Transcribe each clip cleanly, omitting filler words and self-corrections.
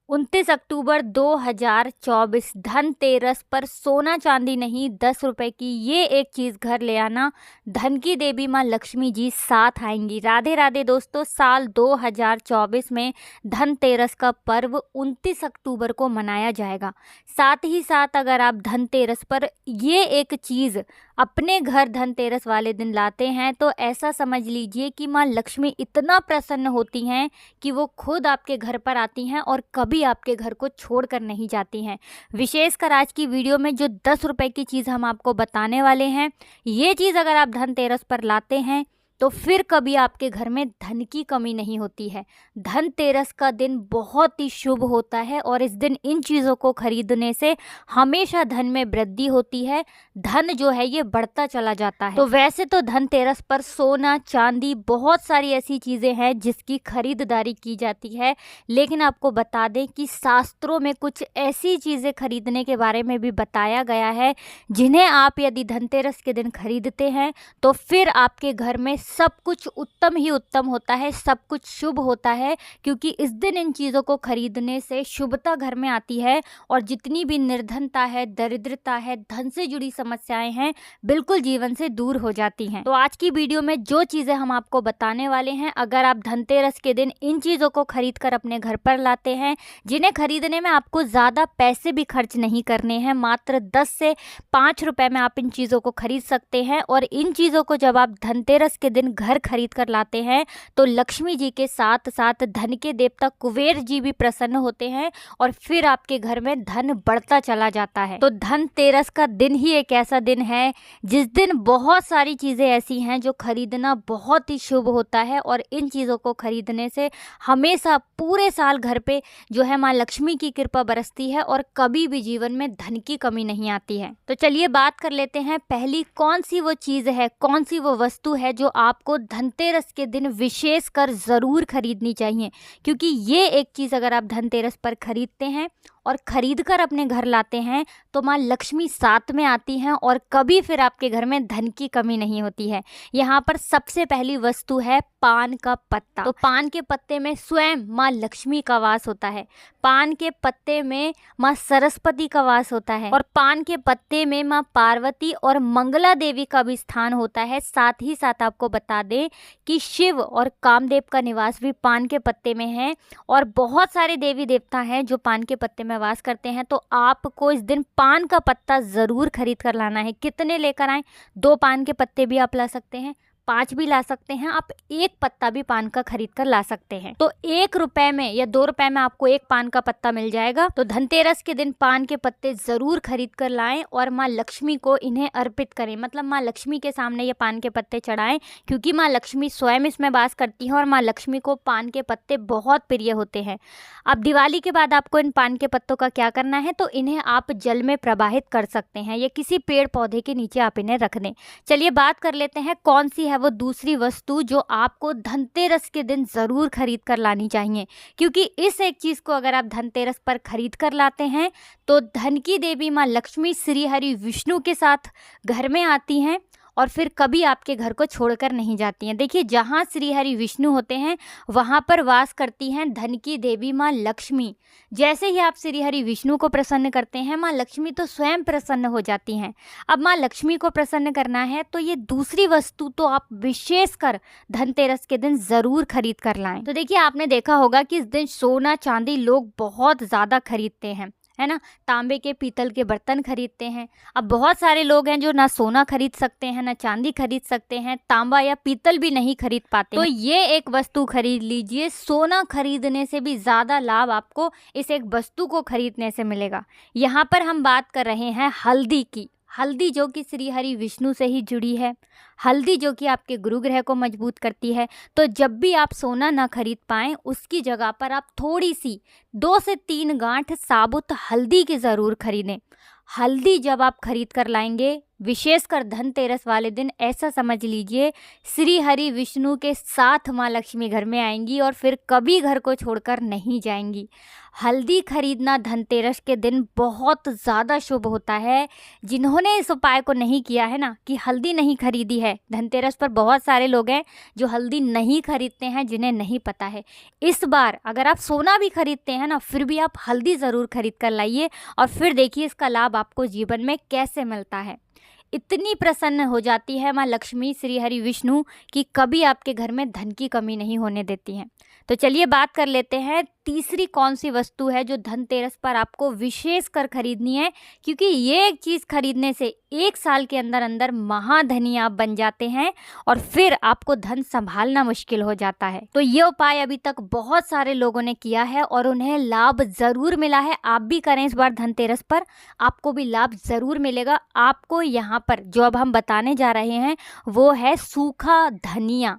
29 अक्टूबर 2024 धनतेरस पर सोना चांदी नहीं 10 रुपए की ये एक चीज़ घर ले आना। धन की देवी माँ लक्ष्मी जी साथ आएंगी। राधे राधे दोस्तों, साल 2024 में धनतेरस का पर्व 29 अक्टूबर को मनाया जाएगा। साथ ही साथ अगर आप धनतेरस पर ये एक चीज़ अपने घर धनतेरस वाले दिन लाते हैं तो ऐसा समझ लीजिए कि माँ लक्ष्मी इतना प्रसन्न होती हैं कि वो खुद आपके घर पर आती हैं और कभी आपके घर को छोड़कर नहीं जाती हैं। विशेषकर आज की वीडियो में जो 10 रुपए की चीज़ हम आपको बताने वाले हैं, ये चीज़ अगर आप धनतेरस पर लाते हैं तो फिर कभी आपके घर में धन की कमी नहीं होती है। धनतेरस का दिन बहुत ही शुभ होता है और इस दिन इन चीज़ों को खरीदने से हमेशा धन में वृद्धि होती है। धन जो है ये बढ़ता चला जाता है। तो वैसे तो धनतेरस पर सोना चांदी बहुत सारी ऐसी चीज़ें हैं जिसकी खरीदारी की जाती है, लेकिन आपको बता दें कि शास्त्रों में कुछ ऐसी चीज़ें खरीदने के बारे में भी बताया गया है जिन्हें आप यदि धनतेरस के दिन खरीदते हैं तो फिर आपके घर में सब कुछ उत्तम ही उत्तम होता है, सब कुछ शुभ होता है। क्योंकि इस दिन इन चीज़ों को खरीदने से शुभता घर में आती है और जितनी भी निर्धनता है, दरिद्रता है, धन से जुड़ी समस्याएं हैं, बिल्कुल जीवन से दूर हो जाती हैं। तो आज की वीडियो में जो चीज़ें हम आपको बताने वाले हैं, अगर आप धनतेरस के दिन इन चीज़ों को खरीद कर अपने घर पर लाते हैं, जिन्हें खरीदने में आपको ज़्यादा पैसे भी खर्च नहीं करने हैं, मात्र 10 से 5 रुपए में आप इन चीज़ों को खरीद सकते हैं। और इन चीज़ों को जब आप धनतेरस के दिन घर खरीद कर लाते हैं तो लक्ष्मी जी के साथ साथ धन के देवता कुबेर जी भी प्रसन्न होते हैं और फिर आपके घर में धन बढ़ता चला जाता है। तो धनतेरस का दिन ही एक ऐसा दिन है जिस दिन बहुत सारी चीज़ें ऐसी हैं जो खरीदना बहुत ही शुभ होता है और इन चीज़ों को खरीदने से हमेशा पूरे साल घर पे जो है माँ लक्ष्मी की कृपा बरसती है और कभी भी जीवन में धन की कमी नहीं आती है। तो चलिए बात कर लेते हैं, पहली कौन सी वो चीज़ है, कौन सी वो वस्तु है जो आपको धनतेरस के दिन विशेष कर ज़रूर खरीदनी चाहिए। क्योंकि ये एक चीज़ अगर आप धनतेरस पर खरीदते हैं और ख़रीद कर अपने घर लाते हैं तो माँ लक्ष्मी साथ में आती हैं और कभी फिर आपके घर में धन की कमी नहीं होती है। यहाँ पर सबसे पहली वस्तु है पान का पत्ता। तो पान के पत्ते में स्वयं माँ लक्ष्मी का वास होता है, पान के पत्ते में माँ सरस्वती का वास होता है और पान के पत्ते में माँ पार्वती और मंगला देवी का भी स्थान होता है। साथ ही साथ आपको बता दें कि शिव और कामदेव का निवास भी पान के पत्ते में है और बहुत सारे देवी देवता हैं जो पान के पत्ते में वास करते हैं। तो आपको इस दिन पान का पत्ता ज़रूर खरीद कर लाना है। कितने लेकर आएँ? 2 पान के पत्ते भी आप ला सकते हैं, 5 भी ला सकते हैं, आप 1 पत्ता भी पान का खरीद कर ला सकते हैं। तो 1 रुपए में या 2 रुपए में आपको 1 पान का पत्ता मिल जाएगा। तो धनतेरस के दिन पान के पत्ते ज़रूर खरीद कर लाएं और माँ लक्ष्मी को इन्हें अर्पित करें, मतलब माँ लक्ष्मी के सामने ये पान के पत्ते चढ़ाएं, क्योंकि माँ लक्ष्मी स्वयं इसमें वास करती हैं और माँ लक्ष्मी को पान के पत्ते बहुत प्रिय होते हैं। अब दिवाली के बाद आपको इन पान के पत्तों का क्या करना है, तो इन्हें आप जल में प्रवाहित कर सकते हैं या किसी पेड़ पौधे के नीचे आप इन्हें रख दें। चलिए बात कर लेते हैं कौन सी है वो दूसरी वस्तु जो आपको धनतेरस के दिन ज़रूर खरीद कर लानी चाहिए। क्योंकि इस एक चीज़ को अगर आप धनतेरस पर खरीद कर लाते हैं तो धन की देवी माँ लक्ष्मी श्री हरि विष्णु के साथ घर में आती हैं और फिर कभी आपके घर को छोड़कर नहीं जाती हैं। देखिए, जहाँ श्री हरि विष्णु होते हैं वहाँ पर वास करती हैं धन की देवी माँ लक्ष्मी। जैसे ही आप श्री हरि विष्णु को प्रसन्न करते हैं, माँ लक्ष्मी तो स्वयं प्रसन्न हो जाती हैं। अब माँ लक्ष्मी को प्रसन्न करना है तो ये दूसरी वस्तु तो आप विशेषकर धनतेरस के दिन ज़रूर खरीद कर लाएं। तो देखिए, आपने देखा होगा कि इस दिन सोना चांदी लोग बहुत ज़्यादा खरीदते हैं, है ना। तांबे के पीतल के बर्तन खरीदते हैं। अब बहुत सारे लोग हैं जो ना सोना खरीद सकते हैं ना चांदी खरीद सकते हैं, तांबा या पीतल भी नहीं खरीद पाते। तो ये एक वस्तु खरीद लीजिए। सोना खरीदने से भी ज़्यादा लाभ आपको इस एक वस्तु को खरीदने से मिलेगा। यहाँ पर हम बात कर रहे हैं हल्दी की। हल्दी जो कि श्री हरि विष्णु से ही जुड़ी है, हल्दी जो कि आपके गुरु ग्रह को मजबूत करती है। तो जब भी आप सोना ना खरीद पाएँ, उसकी जगह पर आप थोड़ी सी 2 से 3 गांठ साबुत हल्दी की ज़रूर खरीदें। हल्दी जब आप खरीद कर लाएंगे विशेषकर धनतेरस वाले दिन ऐसा समझ लीजिए श्री हरि विष्णु के साथ माँ लक्ष्मी घर में आएंगी और फिर कभी घर को छोड़कर नहीं जाएंगी। हल्दी खरीदना धनतेरस के दिन बहुत ज़्यादा शुभ होता है। जिन्होंने इस उपाय को नहीं किया है ना, कि हल्दी नहीं खरीदी है, धनतेरस पर बहुत सारे लोग हैं जो हल्दी नहीं खरीदते हैं, जिन्हें नहीं पता है। इस बार अगर आप सोना भी खरीदते हैं ना, फिर भी आप हल्दी ज़रूर खरीद कर लाइए और फिर देखिए इसका लाभ आपको जीवन में कैसे मिलता है। इतनी प्रसन्न हो जाती है माँ लक्ष्मी श्री हरि विष्णु कि कभी आपके घर में धन की कमी नहीं होने देती हैं। तो चलिए बात कर लेते हैं तीसरी कौन सी वस्तु है जो धनतेरस पर आपको विशेष कर खरीदनी है, क्योंकि ये एक चीज़ खरीदने से 1 साल के अंदर अंदर महाधनी आप बन जाते हैं और फिर आपको धन संभालना मुश्किल हो जाता है। तो ये उपाय अभी तक बहुत सारे लोगों ने किया है और उन्हें लाभ ज़रूर मिला है। आप भी करें इस बार धनतेरस पर, आपको भी लाभ ज़रूर मिलेगा। आपको यहाँ पर जो अब हम बताने जा रहे हैं वो है सूखा धनिया।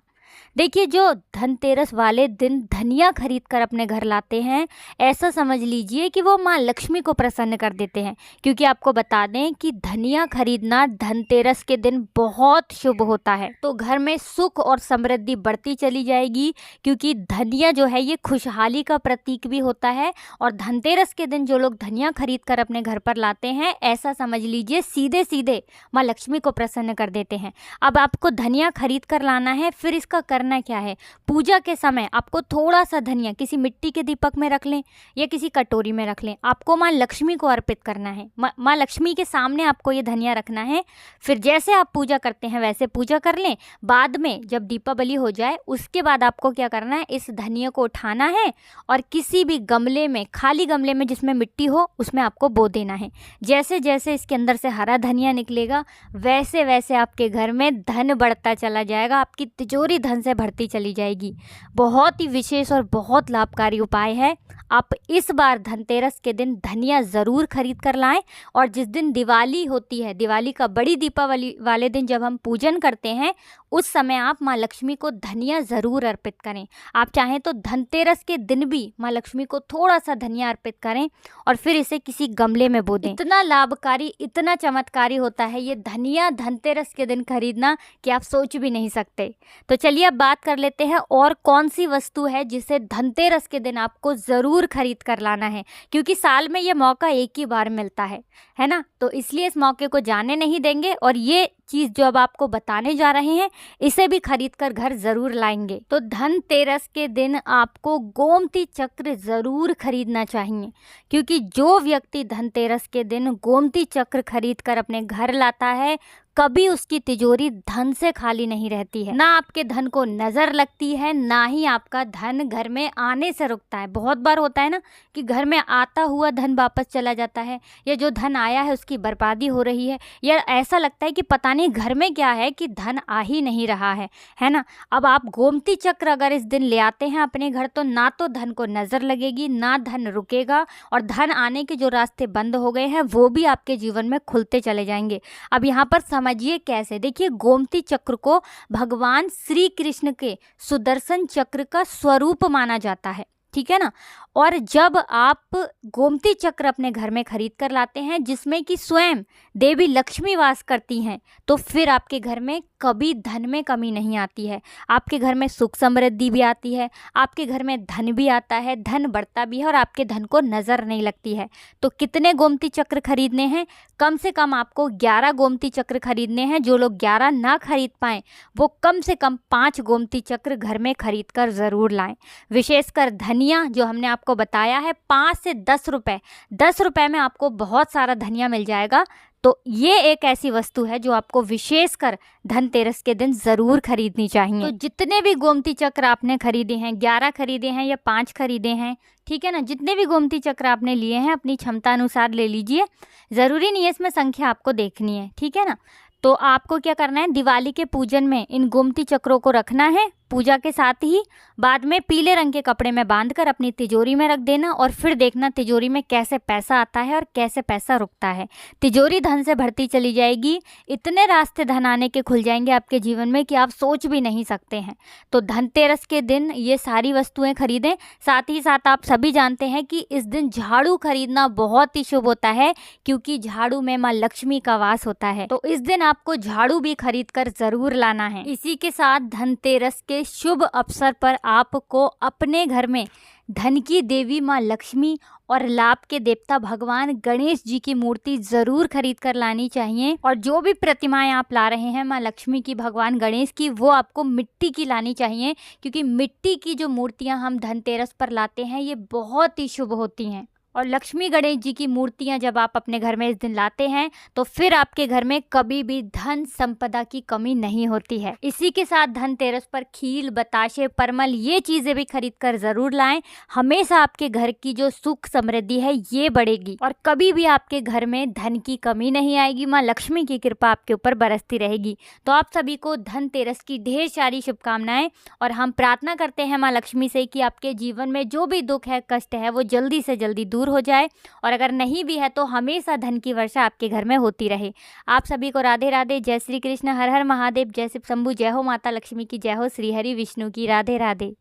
देखिए, जो धनतेरस वाले दिन धनिया खरीद कर अपने घर लाते हैं, ऐसा समझ लीजिए कि वो माँ लक्ष्मी को प्रसन्न कर देते हैं। क्योंकि आपको बता दें कि धनिया खरीदना धनतेरस के दिन बहुत शुभ होता है। तो घर में सुख और समृद्धि बढ़ती चली जाएगी, क्योंकि धनिया जो है ये खुशहाली का प्रतीक भी होता है। और धनतेरस के दिन जो लोग धनिया खरीद कर अपने घर पर लाते हैं, ऐसा समझ लीजिए सीधे सीधे माँ लक्ष्मी को प्रसन्न कर देते हैं। अब आपको धनिया खरीद कर लाना है, फिर इसका करना क्या है, पूजा के समय आपको थोड़ा सा धनिया किसी मिट्टी के दीपक में रख लें या किसी कटोरी में रख लें। आपको माँ लक्ष्मी को अर्पित करना है, माँ लक्ष्मी के सामने आपको ये धनिया रखना है। फिर जैसे आप पूजा करते हैं वैसे पूजा कर लें। बाद में जब दीपावली हो जाए उसके बाद आपको क्या करना है, इस धनिया को उठाना है और किसी भी गमले में, खाली गमले में जिसमें मिट्टी हो, उसमें आपको बो देना है। जैसे जैसे इसके अंदर से हरा धनिया निकलेगा वैसे वैसे आपके घर में धन बढ़ता चला जाएगा, आपकी तिजोरी धन से भरती चली जाएगी। बहुत ही विशेष और बहुत लाभकारी उपाय है। आप इस बार धनतेरस के दिन धनिया ज़रूर खरीद कर लाएं। और जिस दिन दिवाली होती है, दिवाली का बड़ी दीपावली वाले दिन जब हम पूजन करते हैं, उस समय आप माँ लक्ष्मी को धनिया ज़रूर अर्पित करें। आप चाहें तो धनतेरस के दिन भी माँ लक्ष्मी को थोड़ा सा धनिया अर्पित करें और फिर इसे किसी गमले में बो दें। इतना लाभकारी, इतना चमत्कारी होता है ये धनिया धनतेरस के दिन खरीदना कि आप सोच भी नहीं सकते। तो चलिए अब बात कर लेते हैं और कौन सी वस्तु है जिसे धनतेरस के दिन आपको ज़रूर खरीद कर लाना है, क्योंकि साल में ये मौका एक ही बार मिलता है ना। तो इसलिए इस मौके को जाने नहीं देंगे और ये चीज़ जो अब आपको बताने जा रहे हैं इसे भी खरीद कर घर ज़रूर लाएंगे। तो धनतेरस के दिन आपको गोमती चक्र ज़रूर खरीदना चाहिए, क्योंकि जो व्यक्ति धनतेरस के दिन गोमती चक्र खरीद कर अपने घर लाता है, कभी उसकी तिजोरी धन से खाली नहीं रहती है। ना आपके धन को नज़र लगती है, ना ही आपका धन घर में आने से रुकता है। बहुत बार होता है ना कि घर में आता हुआ धन वापस चला जाता है, या जो धन आया है उसकी बर्बादी हो रही है, या ऐसा लगता है कि पता नहीं घर में क्या है कि धन आ ही नहीं रहा है ना। अब आप गोमती चक्र अगर इस दिन ले आते हैं अपने घर, तो ना तो धन को नज़र लगेगी, ना धन रुकेगा, और धन आने के जो रास्ते बंद हो गए हैं वो भी आपके जीवन में खुलते चले जाएंगे। अब यहाँ पर समझिए कैसे। देखिए, गोमती चक्र को भगवान श्री कृष्ण के सुदर्शन चक्र का स्वरूप माना जाता है, ठीक है ना। और जब आप गोमती चक्र अपने घर में खरीद कर लाते हैं जिसमें कि स्वयं देवी लक्ष्मी वास करती हैं, तो फिर आपके घर में कभी धन में कमी नहीं आती है। आपके घर में सुख समृद्धि भी आती है, आपके घर में धन भी आता है, धन बढ़ता भी है और आपके धन को नज़र नहीं लगती है। तो कितने गोमती चक्र खरीदने हैं? कम से कम आपको 11 गोमती चक्र खरीदने हैं। जो लोग 11 ना खरीद पाएँ वो कम से कम 5 गोमती चक्र घर में खरीद कर ज़रूर लाएँ। विशेषकर धनिया जो हमने आपको बताया है 5 से 10 रुपए, 10 रुपए में आपको बहुत सारा धनिया मिल जाएगा। तो ये एक ऐसी वस्तु है जो आपको विशेषकर धनतेरस के दिन ज़रूर खरीदनी चाहिए। तो जितने भी गोमती चक्र आपने खरीदे हैं, 11 खरीदे हैं या 5 खरीदे हैं, ठीक है ना, जितने भी गोमती चक्र आपने लिए हैं अपनी क्षमता अनुसार ले लीजिए। ज़रूरी नहीं है इसमें संख्या आपको देखनी है, ठीक है ना। तो आपको क्या करना है, दिवाली के पूजन में इन गोमती चक्रों को रखना है पूजा के साथ ही बाद में पीले रंग के कपड़े में बांधकर अपनी तिजोरी में रख देना और फिर देखना तिजोरी में कैसे पैसा आता है और कैसे पैसा रुकता है। तिजोरी धन से भरती चली जाएगी। इतने रास्ते धन आने के खुल जाएंगे आपके जीवन में कि आप सोच भी नहीं सकते हैं। तो धनतेरस के दिन ये सारी वस्तुएं खरीदें। साथ ही साथ आप सभी जानते हैं कि इस दिन झाड़ू खरीदना बहुत ही शुभ होता है, क्योंकि झाड़ू में माँ लक्ष्मी का वास होता है। तो इस दिन आपको झाड़ू भी खरीद कर जरूर लाना है। इसी के साथ धनतेरस के शुभ अवसर पर आपको अपने घर में धन की देवी माँ लक्ष्मी और लाभ के देवता भगवान गणेश जी की मूर्ति जरूर खरीद कर लानी चाहिए। और जो भी प्रतिमाएं आप ला रहे हैं माँ लक्ष्मी की, भगवान गणेश की, वो आपको मिट्टी की लानी चाहिए, क्योंकि मिट्टी की जो मूर्तियां हम धनतेरस पर लाते हैं ये बहुत ही शुभ होती हैं। और लक्ष्मी गणेश जी की मूर्तियां जब आप अपने घर में इस दिन लाते हैं तो फिर आपके घर में कभी भी धन संपदा की कमी नहीं होती है। इसी के साथ धनतेरस पर खील, बताशे, परमल ये चीजें भी खरीद कर जरूर लाएं। हमेशा आपके घर की जो सुख समृद्धि है ये बढ़ेगी और कभी भी आपके घर में धन की कमी नहीं आएगी। माँ लक्ष्मी की कृपा आपके ऊपर बरसती रहेगी। तो आप सभी को धनतेरस की ढेर सारी शुभकामनाएं और हम प्रार्थना करते हैं माँ लक्ष्मी से कि आपके जीवन में जो भी दुख है, कष्ट है, वो जल्दी से जल्दी दूर हो जाए और अगर नहीं भी है तो हमेशा धन की वर्षा आपके घर में होती रहे। आप सभी को राधे राधे। जय श्री कृष्ण। हर हर महादेव। जय शिव शंभू। जय हो माता लक्ष्मी की। जय हो श्री हरि विष्णु की। राधे राधे।